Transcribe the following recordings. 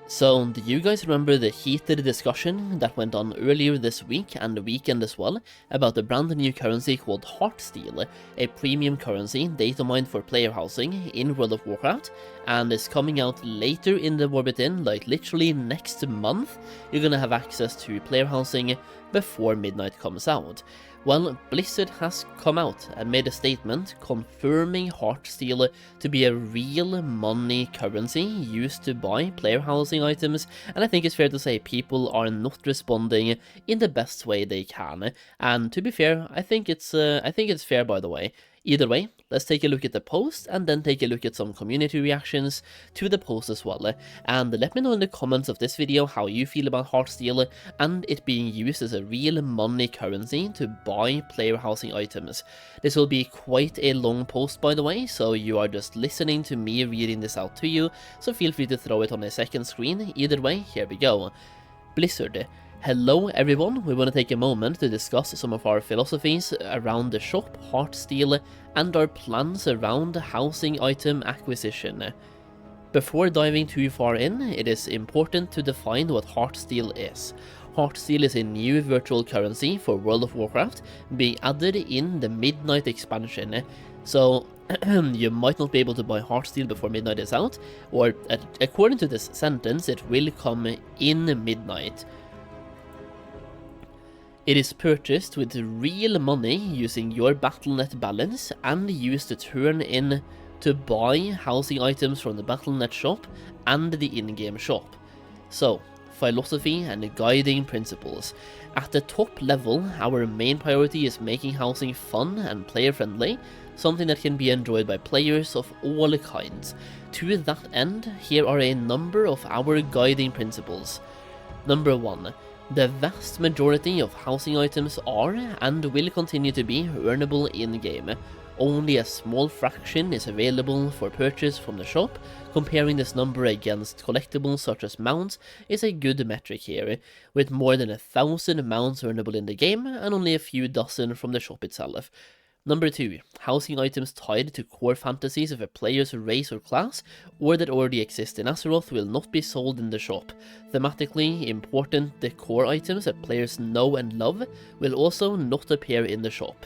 So, do you guys remember the heated discussion that went on earlier this week and the weekend as well about the brand new currency called Heartsteel, a premium currency data mined for player housing in World of Warcraft, and is coming out later in the War Within, like literally next month? You're gonna have access to player housing before midnight comes out. Well, Blizzard has come out and made a statement confirming Heartsteel to be a real money currency used to buy player housing items, and I think it's fair to say people are not responding in the best way they can. And to be fair, I think it's fair, by the way. Either way, let's take a look at the post and then take a look at some community reactions to the post as well. And let me know in the comments of this video how you feel about Heartsteel and it being used as a real money currency to buy player housing items. This will be quite a long post, by the way, so you are just listening to me reading this out to you, so feel free to throw it on a second screen. Either way, here we go. Blizzard. Hello everyone, we want to take a moment to discuss some of our philosophies around the shop, Heartsteel, and our plans around housing item acquisition. Before diving too far in, it is important to define what Heartsteel is. Heartsteel is a new virtual currency for World of Warcraft, being added in the Midnight expansion. So, you might not be able to buy Heartsteel before Midnight is out, or according to this sentence, it will come in Midnight. It is purchased with real money using your Battle.net balance and used to turn in to buy housing items from the Battle.net shop and the in-game shop. So, philosophy and guiding principles. At the top level, our main priority is making housing fun and player-friendly, something that can be enjoyed by players of all kinds. To that end, here are a number of our guiding principles. Number 1. The vast majority of housing items are and will continue to be earnable in-game. Only a small fraction is available for purchase from the shop. Comparing this number against collectibles such as mounts is a good metric here, with more than 1,000 mounts earnable in the game and only a few dozen from the shop itself. Number 2. Housing items tied to core fantasies of a player's race or class, or that already exist in Azeroth, will not be sold in the shop. Thematically important decor items that players know and love will also not appear in the shop.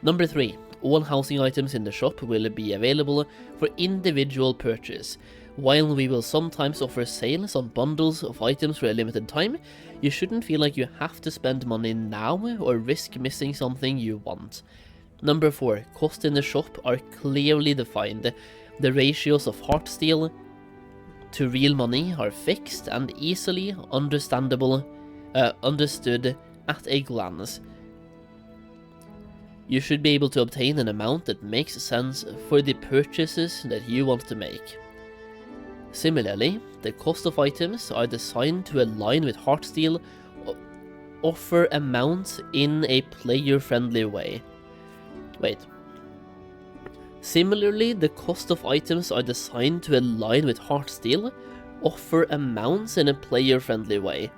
Number 3. All housing items in the shop will be available for individual purchase. While we will sometimes offer sales on bundles of items for a limited time, you shouldn't feel like you have to spend money now or risk missing something you want. Number 4. Costs in the shop are clearly defined. The ratios of Heartsteel to real money are fixed and easily understood at a glance. You should be able to obtain an amount that makes sense for the purchases that you want to make. Similarly, the cost of items are designed to align with Heartsteel, offer amounts in a player-friendly way. Similarly, the cost of items are designed to align with Heartsteel, offer amounts in a player-friendly way.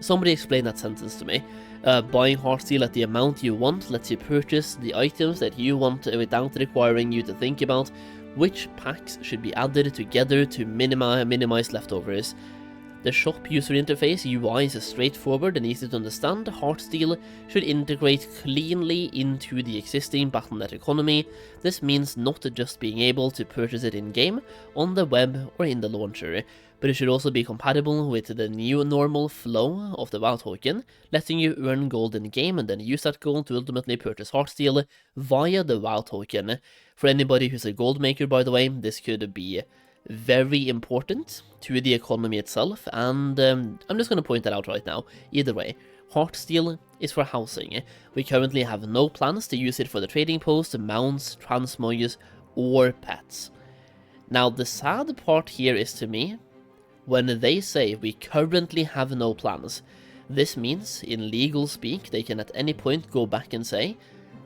Somebody explain that sentence to me. Buying Heartsteel at the amount you want lets you purchase the items that you want without requiring you to think about which packs should be added together to minimize leftovers. The shop user interface UI is straightforward and easy to understand. Heartsteel should integrate cleanly into the existing Battle.net economy. This means not just being able to purchase it in-game, on the web or in the launcher, but it should also be compatible with the new normal flow of the WoW token, letting you earn gold in-game and then use that gold to ultimately purchase Heartsteel via the WoW token. For anybody who's a gold maker, by the way, this could be very important to the economy itself, and I'm just going to point that out right now. Either way, Heartsteel is for housing. We currently have no plans to use it for the trading post, mounts, transmogs, or pets. Now, the sad part here is, to me, when they say we currently have no plans, this means, in legal speak, they can at any point go back and say,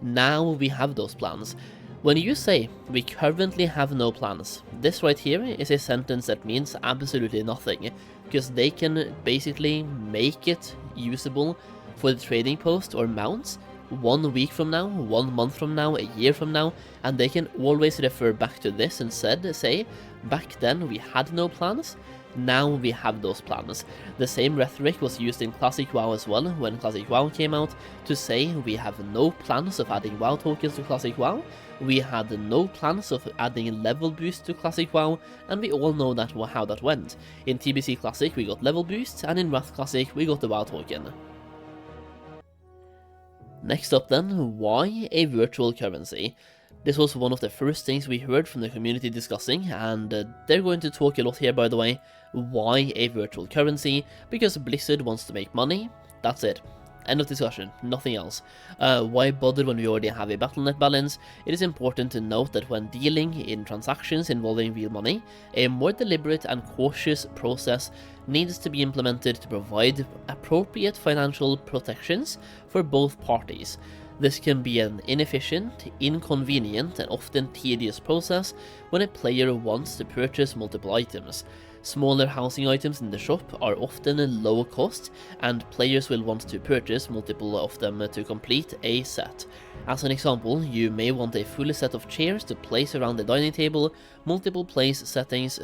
now we have those plans. When you say, we currently have no plans, this right here is a sentence that means absolutely nothing, because they can basically make it usable for the trading post or mounts 1 week from now, 1 month from now, a year from now, and they can always refer back to this and say, back then we had no plans. Now we have those plans. The same rhetoric was used in Classic WoW as well, when Classic WoW came out, to say we have no plans of adding WoW tokens to Classic WoW, we had no plans of adding level boost to Classic WoW, and we all know that how that went. In TBC Classic we got level boost, and in Wrath Classic we got the WoW token. Next up then, why a virtual currency? This was one of the first things we heard from the community discussing, and they're going to talk a lot here by the way. Why a virtual currency? Because Blizzard wants to make money, that's it. End of discussion, nothing else. Why bother when we already have a Battle.net balance? It is important to note that when dealing in transactions involving real money, a more deliberate and cautious process needs to be implemented to provide appropriate financial protections for both parties. This can be an inefficient, inconvenient, and often tedious process when a player wants to purchase multiple items. Smaller housing items in the shop are often low cost, and players will want to purchase multiple of them to complete a set. As an example, you may want a full set of chairs to place around the dining table, multiple place settings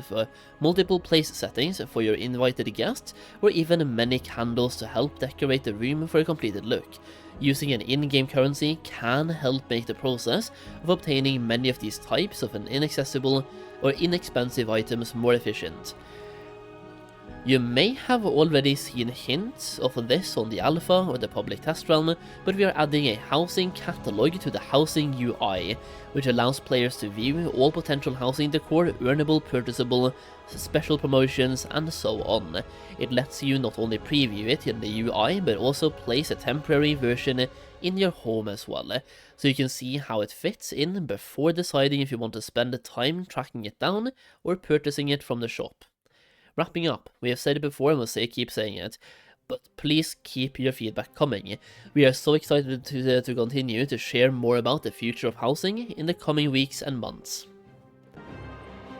for your invited guests, or even many candles to help decorate the room for a completed look. Using an in-game currency can help make the process of obtaining many of these types of an inaccessible or inexpensive items more efficient. You may have already seen hints of this on the alpha or the public test realm, but we are adding a housing catalog to the housing UI, which allows players to view all potential housing decor, earnable, purchasable, special promotions, and so on. It lets you not only preview it in the UI, but also place a temporary version in your home as well, so you can see how it fits in before deciding if you want to spend the time tracking it down or purchasing it from the shop. Wrapping up, we have said it before and we'll keep saying it, but please keep your feedback coming. We are so excited to continue to share more about the future of housing in the coming weeks and months.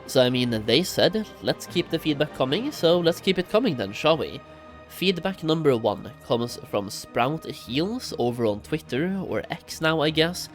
So I mean, they said, let's keep the feedback coming, so let's keep it coming then, shall we? Feedback number 1 comes from Sprout Heels over on Twitter, or X now I guess.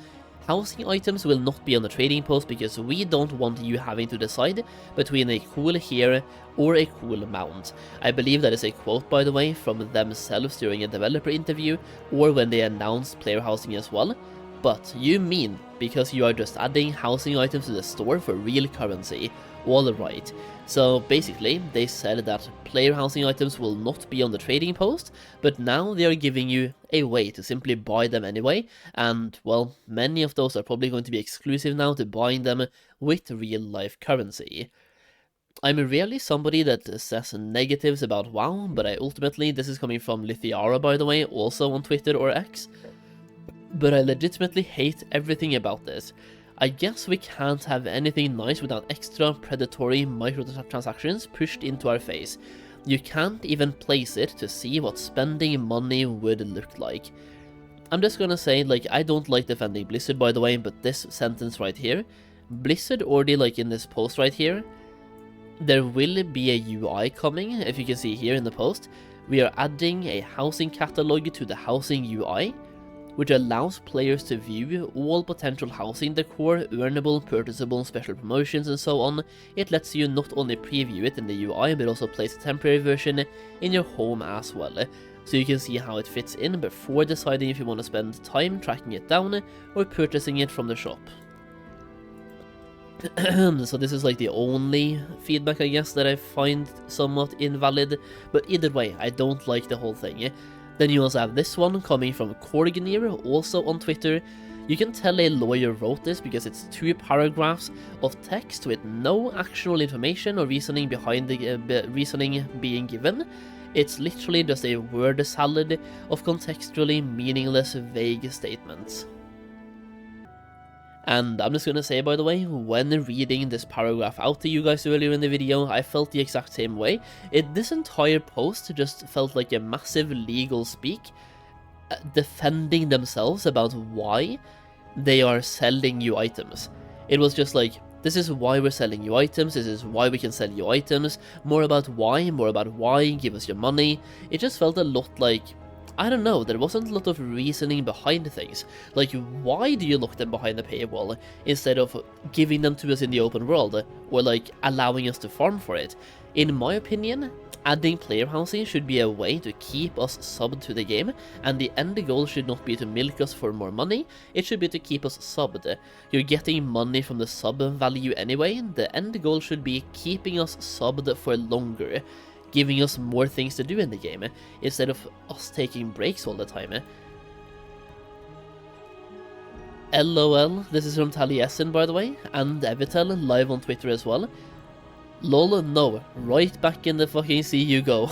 Housing items will not be on the trading post because we don't want you having to decide between a cool hair or a cool mount. I believe that is a quote by the way from themselves during a developer interview or when they announced player housing as well. But you mean because you are just adding housing items to the store for real currency. Alright, so basically they said that player housing items will not be on the trading post, but now they are giving you a way to simply buy them anyway, and well, many of those are probably going to be exclusive now to buying them with real life currency. I'm rarely somebody that says negatives about WoW, but ultimately, this is coming from Lithiara by the way, also on Twitter or X, but I legitimately hate everything about this. I guess we can't have anything nice without extra predatory microtransactions pushed into our face. You can't even place it to see what spending money would look like. I'm just gonna say, like, I don't like defending Blizzard by the way, but this sentence right here, Blizzard already, like in this post right here, there will be a UI coming, if you can see here in the post. We are adding a housing catalog to the housing UI, which allows players to view all potential housing decor, earnable, purchasable, special promotions and so on. It lets you not only preview it in the UI, but also place a temporary version in your home as well, so you can see how it fits in before deciding if you want to spend time tracking it down or purchasing it from the shop. So this is like the only feedback I guess that I find somewhat invalid, but either way, I don't like the whole thing. Then you also have this one coming from Korgnir, also on Twitter. You can tell a lawyer wrote this because it's 2 paragraphs of text with no actual information or reasoning behind the reasoning being given. It's literally just a word salad of contextually meaningless, vague statements. And I'm just gonna say, by the way, when reading this paragraph out to you guys earlier in the video, I felt the exact same way. This entire post just felt like a massive legal speak, defending themselves about why they are selling you items. It was just like, this is why we're selling you items, this is why we can sell you items, more about why, give us your money. It just felt a lot like, I don't know, there wasn't a lot of reasoning behind things. Like, why do you lock them behind the paywall instead of giving them to us in the open world, or like allowing us to farm for it? In my opinion, adding player housing should be a way to keep us subbed to the game, and the end goal should not be to milk us for more money, it should be to keep us subbed. You're getting money from the sub value anyway, the end goal should be keeping us subbed for longer, giving us more things to do in the game, instead of us taking breaks all the time. LOL, this is from Taliesin by the way, and Evitel live on Twitter as well. Lol, no, right back in the fucking sea you go.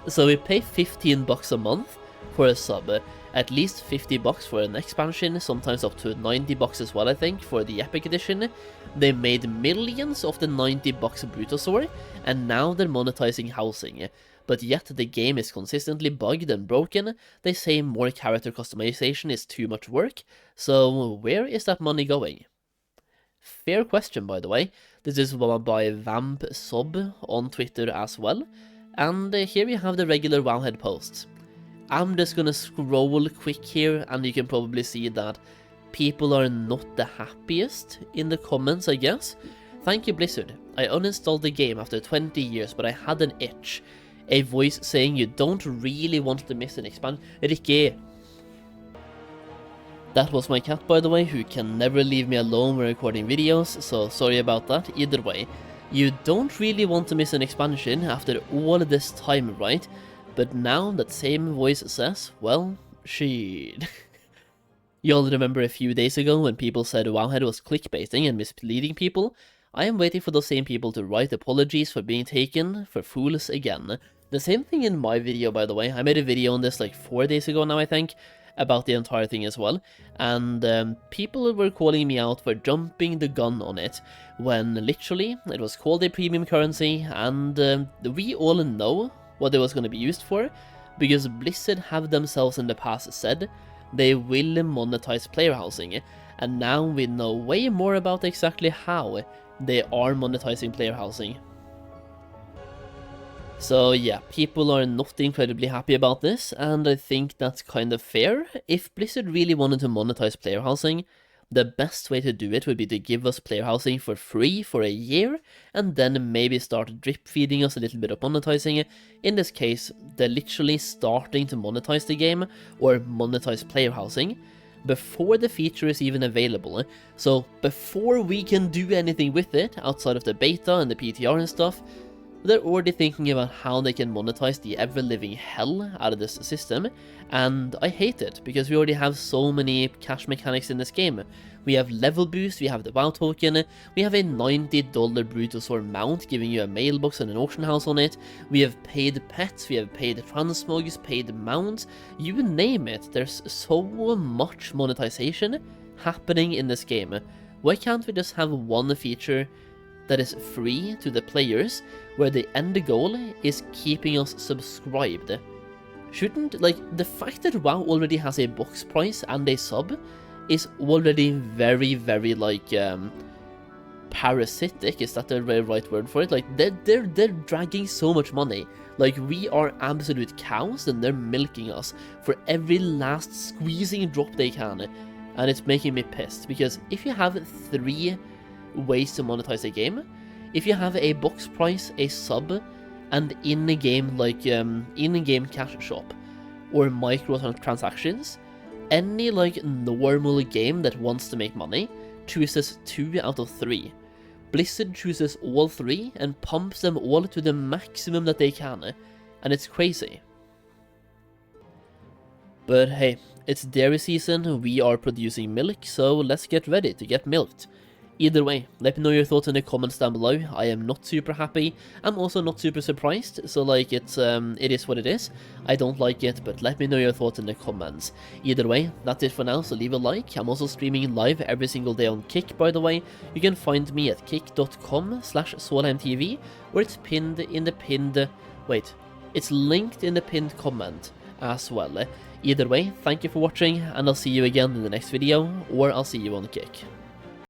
So we pay $15 a month for a sub, at least $50 for an expansion, sometimes up to $90 as well I think, for the Epic Edition. They made millions of the $90 Brutosaur, and now they're monetizing housing. But yet the game is consistently bugged and broken, they say more character customization is too much work, so where is that money going? Fair question, by the way. This is by Vamp Sub on Twitter as well. And here we have the regular Wowhead posts. I'm just gonna scroll quick here, and you can probably see that people are not the happiest in the comments, I guess. Thank you, Blizzard. I uninstalled the game after 20 years, but I had an itch. A voice saying you don't really want to miss an expansion. Ricky. That was my cat, by the way, who can never leave me alone when recording videos, so sorry about that. Either way, you don't really want to miss an expansion after all this time, right? But now that same voice says, well, shit. You all remember a few days ago when people said Wowhead was clickbaiting and misleading people? I am waiting for those same people to write apologies for being taken for fools again. The same thing in my video, by the way. I made a video on this like 4 days ago now, I think, about the entire thing as well, and people were calling me out for jumping the gun on it, when literally it was called a premium currency, and we all know what it was going to be used for, because Blizzard have themselves in the past said they will monetize player housing, and now we know way more about exactly how they are monetizing player housing. So yeah, people are not incredibly happy about this, and I think that's kind of fair. If Blizzard really wanted to monetize player housing, the best way to do it would be to give us player housing for free for a year, and then maybe start drip feeding us a little bit of monetizing. In this case, they're literally starting to monetize the game, or monetize player housing, before the feature is even available. So before we can do anything with it, outside of the beta and the PTR and stuff, they're already thinking about how they can monetize the ever-living hell out of this system, and I hate it, because we already have so many cash mechanics in this game. We have level boost, we have the WoW token, we have a $90 Brutosaur mount giving you a mailbox and an auction house on it, we have paid pets, we have paid transmogs, paid mounts, you name it. There's so much monetization happening in this game. Why can't we just have one feature that is free to the players, where the end goal is keeping us subscribed? Shouldn't, like, the fact that WoW already has a box price and a sub is already very, very, like, parasitic, is that the right word for it? Like, they're dragging so much money. Like, we are absolute cows, and they're milking us for every last squeezing drop they can, and it's making me pissed, because if you have 3 ways to monetize a game, if you have a box price, a sub, and in-game, like, in-game cash shop, or microtransactions, any, like, normal game that wants to make money chooses 2 out of 3. Blizzard chooses all 3 and pumps them all to the maximum that they can, and it's crazy. But hey, it's dairy season, we are producing milk, so let's get ready to get milked. Either way, let me know your thoughts in the comments down below. I am not super happy. I'm also not super surprised, so like it is what it is. I don't like it, but let me know your thoughts in the comments. Either way, that's it for now, so leave a like. I'm also streaming live every single day on Kick, by the way. You can find me at kick.com/SolheimTV, or it's pinned in the pinned... Wait, it's linked in the pinned comment as well. Either way, thank you for watching, and I'll see you again in the next video, or I'll see you on Kick.